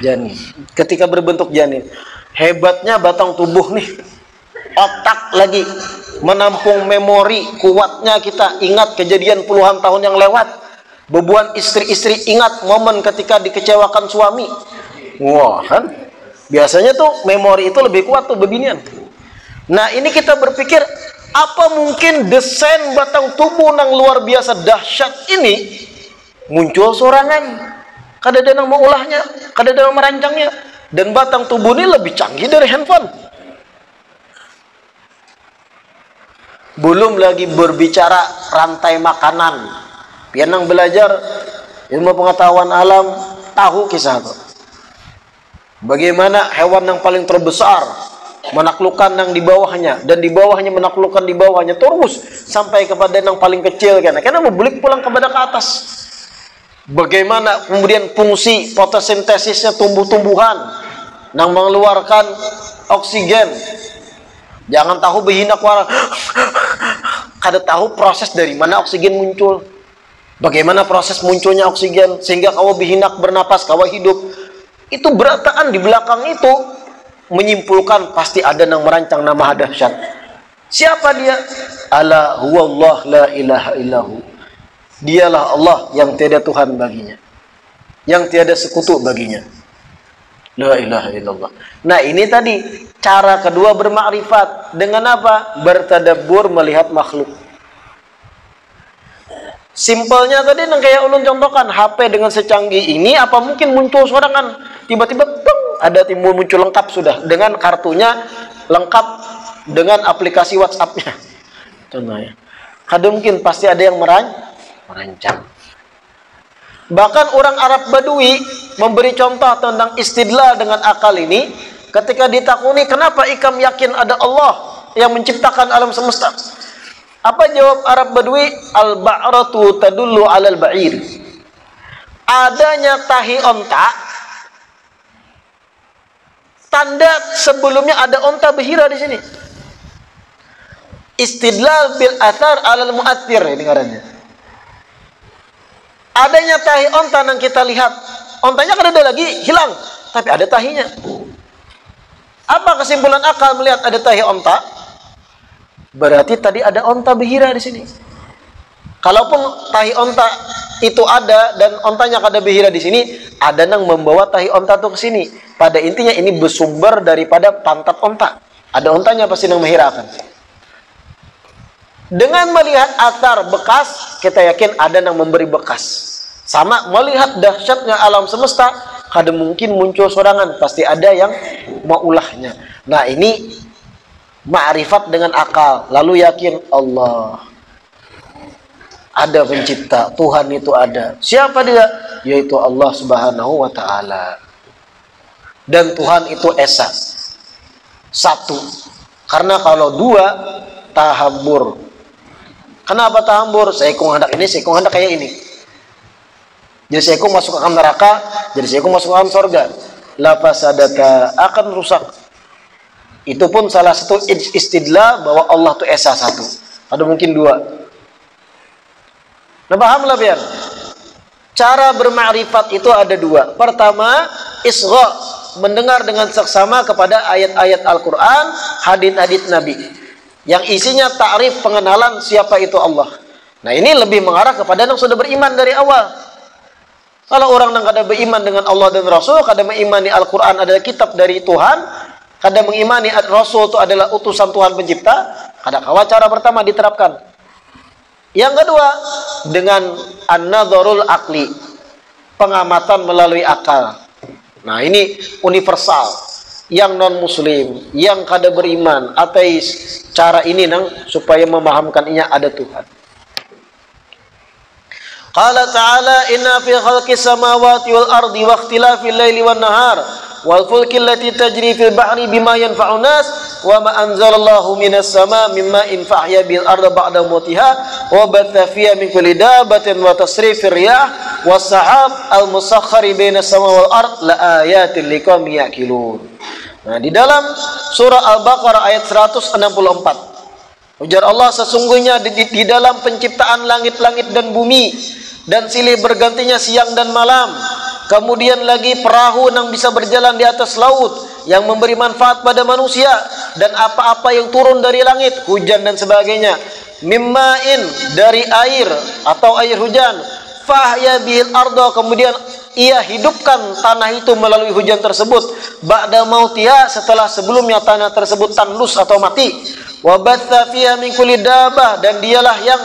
janin. Ketika berbentuk janin. Hebatnya batang tubuh nih. Otak lagi menampung memori kuatnya kita ingat kejadian puluhan tahun yang lewat. Bebuan istri-istri ingat momen ketika dikecewakan suami. Wah kan? Biasanya tuh memori itu lebih kuat tuh beginian. Nah ini kita berpikir apa mungkin desain batang tubuh yang luar biasa dahsyat ini muncul sorangan? Kada ada yang mau ulahnya, kada ada yang merancangnya. Dan batang tubuh ini lebih canggih dari handphone. Belum lagi berbicara rantai makanan. Pian yang belajar ilmu pengetahuan alam tahu kisah itu. Bagaimana hewan yang paling terbesar menaklukkan yang di bawahnya dan di bawahnya menaklukkan di bawahnya terus sampai kepada yang paling kecil karena membulik pulang kepada ke atas. Bagaimana kemudian fungsi fotosintesisnya tumbuh-tumbuhan yang mengeluarkan oksigen. Jangan tahu behinak wara. Kada tahu proses dari mana oksigen muncul. Bagaimana proses munculnya oksigen sehingga kau behinak bernapas, kau hidup. Itu berataan di belakang itu menyimpulkan pasti ada yang merancang nama dahsyat. Siapa dia? Ala huwallah la ilaha illahu. Dialah Allah yang tiada Tuhan baginya, yang tiada sekutu baginya. La ilaha illallah. Nah ini tadi cara kedua bermakrifat dengan apa? Bertadabbur melihat makhluk. Simpelnya tadi yang kayak ulun contohkan, HP dengan secanggih ini apa mungkin muncul sorangan tiba-tiba ada muncul lengkap sudah dengan kartunya lengkap dengan aplikasi WhatsApp-nya. Contohnya. Kadang mungkin pasti ada yang merancang. Bahkan orang Arab Badui memberi contoh tentang istidlal dengan akal ini ketika ditakuni kenapa ikam yakin ada Allah yang menciptakan alam semesta. Apa jawab Arab Badui? Al-ba'ratu tadullu 'alal ba'ir. Adanya tahi onta tanda sebelumnya ada onta berhira di sini. Istidlal bil athar 'alal mu'athir ini ngarannya. Adanya tahi onta yang kita lihat, ontanya kan ada lagi hilang, tapi ada tahinya. Apa kesimpulan akal melihat ada tahi onta? Berarti tadi ada onta berhira di sini. Kalaupun tahi onta itu ada dan ontanya kada berhira di sini, ada yang membawa tahi onta itu ke sini. Pada intinya ini bersumber daripada pantat onta. Ada ontanya pasti yang menghirakan. Dengan melihat atar bekas, kita yakin ada yang memberi bekas. Sama melihat dahsyatnya alam semesta, kada mungkin muncul sorangan, pasti ada yang maulahnya. Nah ini ma'rifat dengan akal, lalu yakin Allah ada pencipta, Tuhan itu ada. Siapa dia? Yaitu Allah Subhanahu wa ta'ala. Dan Tuhan itu esa, satu. Karena kalau dua, tahabur. Kenapa tahambur? Seikung hendak ini, seikung hendak kayak ini. Jadi seikung masuk ke neraka, jadi seikung masuk ke surga. La fasadata, akan rusak. Itu pun salah satu istidlal bahwa Allah itu esa satu. Ada mungkin dua. Nah pahamlah biar. Cara bermakrifat itu ada dua. Pertama, isgha, mendengar dengan seksama kepada ayat-ayat Al-Quran, hadits-hadits Nabi. Yang isinya ta'rif pengenalan siapa itu Allah. Nah ini lebih mengarah kepada yang sudah beriman dari awal. Kalau orang yang kada beriman dengan Allah dan Rasul, kada mengimani Al-Quran adalah kitab dari Tuhan, kada mengimani Rasul itu adalah utusan Tuhan pencipta, kada kawa cara pertama diterapkan. Yang kedua, dengan an-nadharul aqli, pengamatan melalui akal. Nah ini universal. Yang non-muslim, yang kada beriman, ateis, cara ini nang supaya memahamkan inya ada Tuhan. Qala ta'ala inna fi khalqis samawati wal ardi wa ikhtilafil laili wan nahar wal fulki allati tajri fil bahri bima yanfa'un nas wa ma anzalallahu minas sama mimma infahya bil arda ba'da mautiha wa batha fiha min kulli dabatin wa tasrifir riyah was sahab al musakhkhari bainas sama wal ard la ayatin liqaumin yaqilun. Nah, di dalam surah Al-Baqarah ayat 164 ujar Allah, sesungguhnya di dalam penciptaan langit-langit dan bumi dan silih bergantinya siang dan malam, kemudian lagi perahu yang bisa berjalan di atas laut yang memberi manfaat pada manusia, dan apa-apa yang turun dari langit, hujan dan sebagainya, mimma'in, dari air atau air hujan, fahya bihil ardo, kemudian ia hidupkan tanah itu melalui hujan tersebut, ba'da mautiha, setelah sebelumnya tanah tersebut tandus atau mati, wa batha fiha min kulli dabah, dan dialah yang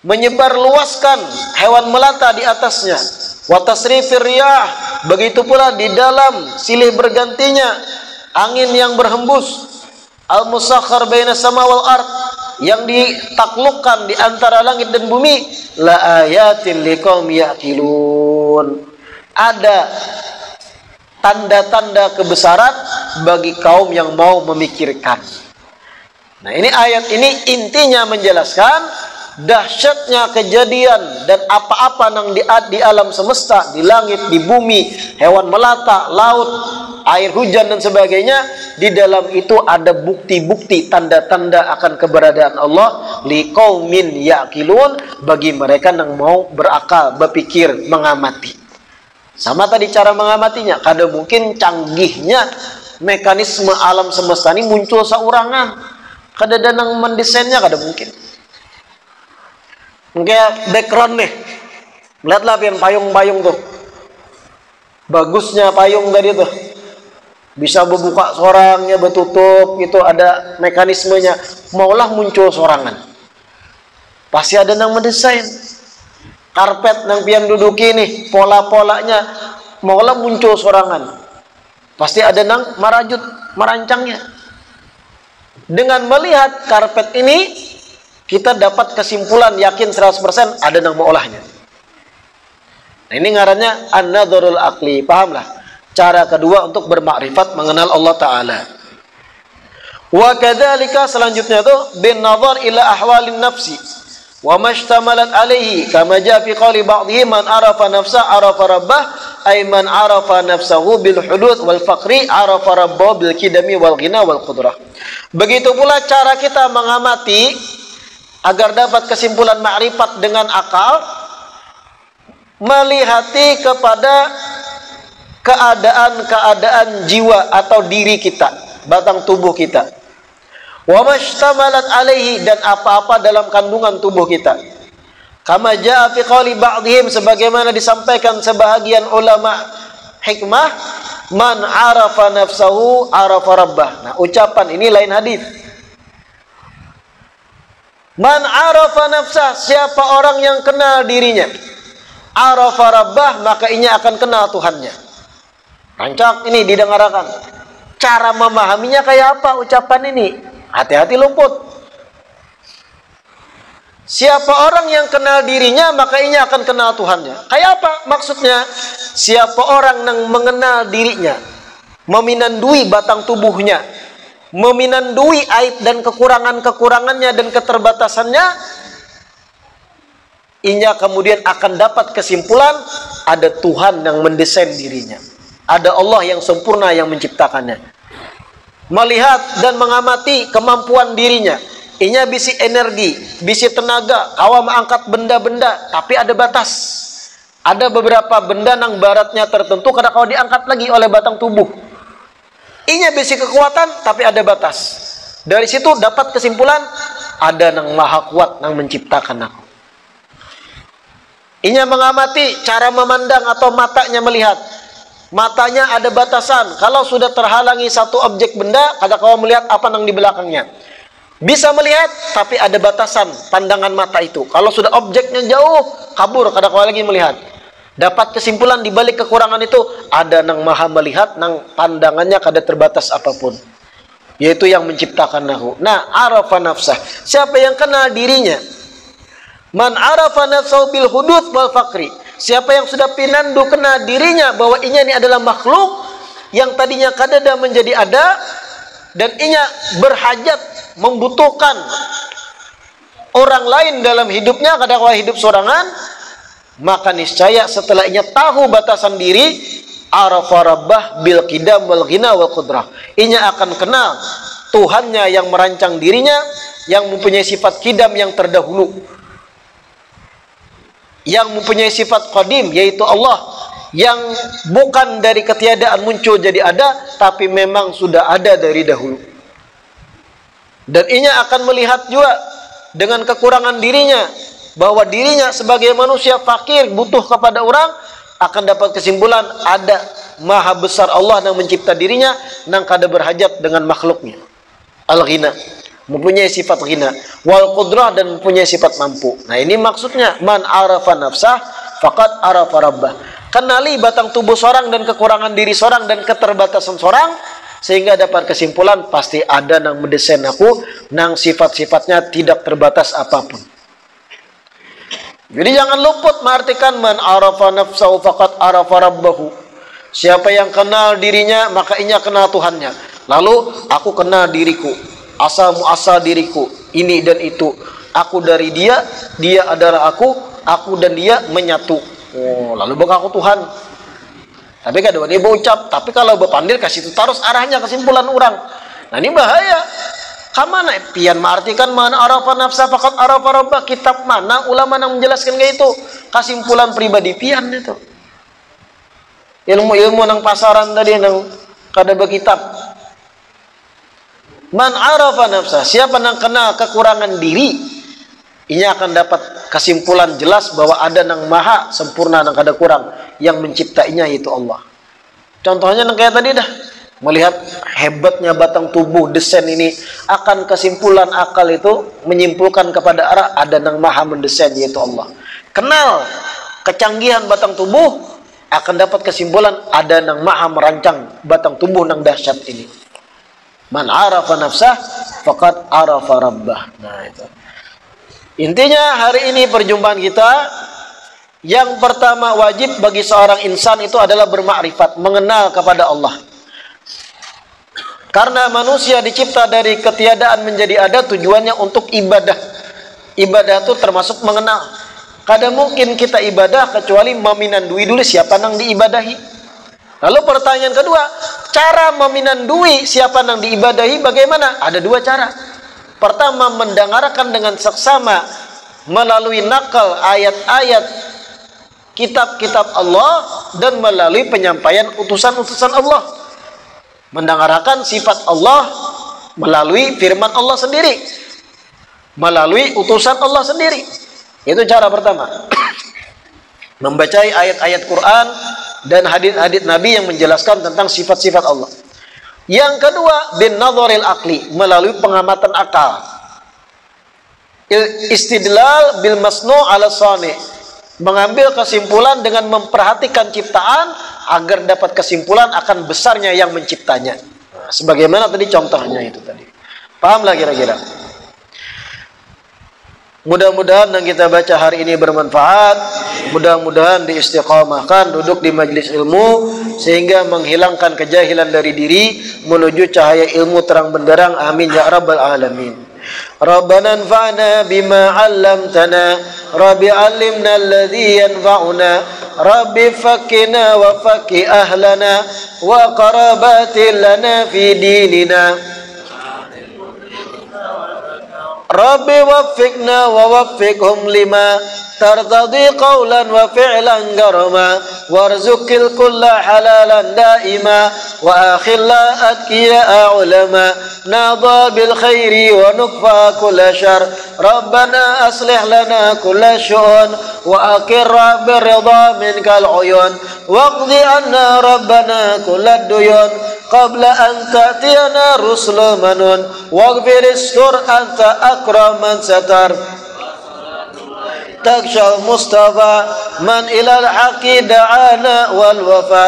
menyebar luaskan hewan melata di atasnya, wa tasrifir riyah, begitu pula di dalam silih bergantinya angin yang berhembus, al musakhkhar bainas sama wal ard, yang ditaklukkan di antara langit dan bumi, la ayatin liqaumin yaqilun, ada tanda-tanda kebesaran bagi kaum yang mau memikirkan. Nah ini ayat ini intinya menjelaskan dahsyatnya kejadian dan apa-apa yang di alam semesta, di langit, di bumi, hewan melata, laut, air hujan dan sebagainya. Di dalam itu ada bukti-bukti, tanda-tanda akan keberadaan Allah, liqaumin yaqilun, bagi mereka yang mau berakal, berpikir, mengamati. Sama tadi cara mengamatinya, kada mungkin canggihnya mekanisme alam semesta ini muncul saurangan, kada ada yang mendesainnya, kada mungkin. Kayak background nih, lihatlah pian payung-payung tuh, bagusnya payung tadi tuh, bisa berbuka sorangnya, bertutup gitu, ada mekanismenya. Maulah muncul sorangan, pasti ada yang mendesain. Karpet yang pian duduki nih, pola-polanya maulah muncul sorangan. Pasti ada yang merajut, merancangnya. Dengan melihat karpet ini, kita dapat kesimpulan yakin 100% ada yang mengolahnya. Nah, ini ngarannya an-nadharul aqli. Pahamlah? Cara kedua untuk bermakrifat mengenal Allah Ta'ala. Wa kadzalika selanjutnya tuh bin nazar ila ahwalin nafsi wa mashtamalat alaihi kama jaa fi qouli ba'dihim man arafa nafsa arafa rabbah ay man arafa nafsahu bil hudud wal faqri arafa rabbahu bil kidami wal ghina wal qudrah. Begitu pula cara kita mengamati agar dapat kesimpulan makrifat dengan akal, melihati kepada keadaan-keadaan jiwa atau diri kita, batang tubuh kita. Wa mashtamalat alaihi, dan apa-apa dalam kandungan tubuh kita. Kama jaa fi qouli ba'dihim, sebagaimana disampaikan sebahagian ulama hikmah, man arafa nafsahu arafa rabbah. Nah, ucapan ini lain hadis. Man arafa nafsah, siapa orang yang kenal dirinya, arafa rabbah, maka ia akan kenal Tuhannya. Rancak ini didengarkan. Cara memahaminya kayak apa ucapan ini? Hati-hati luput. Siapa orang yang kenal dirinya, maka ia akan kenal Tuhannya. Kayak apa maksudnya? Siapa orang yang mengenal dirinya, meminandui batang tubuhnya, meminandui aib dan kekurangan-kekurangannya dan keterbatasannya, ia kemudian akan dapat kesimpulan ada Tuhan yang mendesain dirinya. Ada Allah yang sempurna yang menciptakannya. Melihat dan mengamati kemampuan dirinya. Inya bisi energi, bisi tenaga, kawa mengangkat benda-benda, tapi ada batas. Ada beberapa benda yang baratnya tertentu kadang kalau diangkat lagi oleh batang tubuh. Inya bisi kekuatan, tapi ada batas. Dari situ dapat kesimpulan ada yang maha kuat yang menciptakan aku. Inya mengamati cara memandang atau matanya melihat. Matanya ada batasan. Kalau sudah terhalangi satu objek benda, kadang kau melihat apa yang di belakangnya. Bisa melihat, tapi ada batasan pandangan mata itu. Kalau sudah objeknya jauh, kabur, kadang kau lagi melihat. Dapat kesimpulan di balik kekurangan itu, ada yang maha melihat, yang pandangannya kada terbatas apapun. Yaitu yang menciptakan aku. Nah, arafa nafsah. Siapa yang kenal dirinya? Man arafa nafsahu bil hudud wal faqri. Siapa yang sudah pinandu kena dirinya bahwa inya ini adalah makhluk yang tadinya kadada menjadi ada, dan inya berhajat membutuhkan orang lain dalam hidupnya, kadang-kadang hidup sorangan, maka niscaya setelah inya tahu batasan diri, arafa rabbah bil qidam wal ghina wal qudrah. Inya akan kenal Tuhannya yang merancang dirinya, yang mempunyai sifat qidam yang terdahulu, yang mempunyai sifat qadim, yaitu Allah, yang bukan dari ketiadaan muncul jadi ada, tapi memang sudah ada dari dahulu. Dan inya akan melihat juga dengan kekurangan dirinya, bahwa dirinya sebagai manusia fakir, butuh kepada orang, akan dapat kesimpulan ada maha besar Allah yang mencipta dirinya, yang kada berhajat dengan makhluknya. Al-ghina, mempunyai sifat ghina, wal qudrah, dan mempunyai sifat mampu. Nah, ini maksudnya man arafa nafsah faqad arafa rabbah. Kenali batang tubuh seorang dan kekurangan diri seorang dan keterbatasan seorang, sehingga dapat kesimpulan pasti ada yang mendesain aku, nang sifat-sifatnya tidak terbatas apapun. Jadi jangan luput mengartikan man arafa nafsahu faqad arafa rabbahu. Siapa yang kenal dirinya, maka inya kenal Tuhannya. Lalu aku kenal diriku, asal muasal diriku, ini dan itu. Aku dari dia, dia adalah aku dan dia menyatu. Oh, lalu bak aku Tuhan. Tapi kadang dia berucap, tapi kalau berpandir kasih itu terus arahnya kesimpulan orang. Nah, ini bahaya. Kamana pian mengartikan mana arafa nafsa faqad arafa rabbah? Kitab mana ulama yang menjelaskan kayak itu? Kesimpulan pribadi pian itu. Ilmu-ilmu nang pasaran tadi nang kada berkitab. Man arafa nafsa, siapa yang kenal kekurangan diri, inya akan dapat kesimpulan jelas bahwa ada yang maha sempurna, yang kada kurang, yang menciptainya yaitu Allah. Contohnya yang kayak tadi dah, Melihat hebatnya batang tubuh desain ini, akan kesimpulan akal itu menyimpulkan kepada arah ada yang maha mendesain, yaitu Allah. Kenal kecanggihan batang tubuh, akan dapat kesimpulan ada yang maha merancang batang tubuh yang dahsyat ini. Man arafa nafsah faqad arafa rabbah. Nah itu. Intinya hari ini perjumpaan kita, yang pertama wajib bagi seorang insan itu adalah bermakrifat, mengenal kepada Allah. Karena manusia dicipta dari ketiadaan menjadi ada, tujuannya untuk ibadah. Ibadah itu termasuk mengenal. Kada mungkin kita ibadah kecuali meminandui dulu siapa yang diibadahi. Lalu pertanyaan kedua, cara meminandui siapa yang diibadahi bagaimana? Ada dua cara. Pertama, mendengarkan dengan seksama melalui nakal ayat-ayat kitab-kitab Allah dan melalui penyampaian utusan-utusan Allah. Mendengarkan sifat Allah melalui firman Allah sendiri, melalui utusan Allah sendiri. Itu cara pertama. Membaca ayat-ayat Quran dan hadits-hadits Nabi yang menjelaskan tentang sifat-sifat Allah. Yang kedua, bin nadharil aqli, melalui pengamatan akal. Istidlal bil masnu' ala sani', mengambil kesimpulan dengan memperhatikan ciptaan agar dapat kesimpulan akan besarnya yang menciptanya. Nah, sebagaimana tadi contohnya itu tadi. Paham lah kira-kira? Mudah-mudahan yang kita baca hari ini bermanfaat. Mudah-mudahan diistiqamahkan duduk di majelis ilmu sehingga menghilangkan kejahilan dari diri menuju cahaya ilmu terang benderang. Amin ya rabbal alamin. Rabbana anfa'na bima 'allamtana, Rabbi 'allimna alladhi yanfa'una, Rabbi fakkina wa fakki ahlana wa qarabatin lana fi dinina, Rabbi waffiqna wa waffiqhum lima tartadi qawlan wa fi'lan garama, warzuqil kulla halalan daima wa akhilla atqiya ulama, nada bil khairi wa nukfa kulla syar, Rabbana aslih lana kulla syu'un wa aqirra bir ridha minkal uyun, waqdi anna Rabbana kulla duyun qabla an ta'tiyana rusul manun, waghfir istur anta akraman satar, taksha Mustafa man ilal haqi da'ana wal wafa,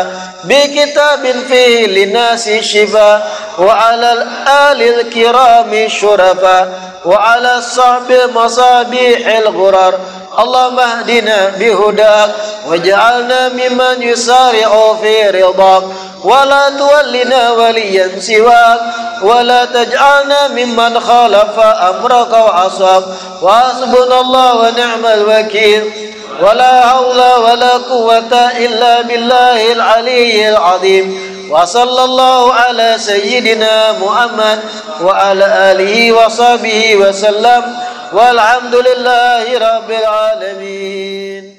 bi kitabin fihi linasi shifa wa alal alil kirami syurafa wa ala sahbi masabihil ghurar, Allahumma hdina bihudak waj'alna mimman yusari'u fi ridak, ولا تولنا وليا سواك ولا تجعلنا ممن خالف أمرك وعصاك، وحسبنا الله ونعم الوكيل، ولا حول ولا قوة إلا بالله العلي العظيم، وصلى الله على سيدنا محمد وعلى آله وصحبه وسلم، والحمد لله رب العالمين.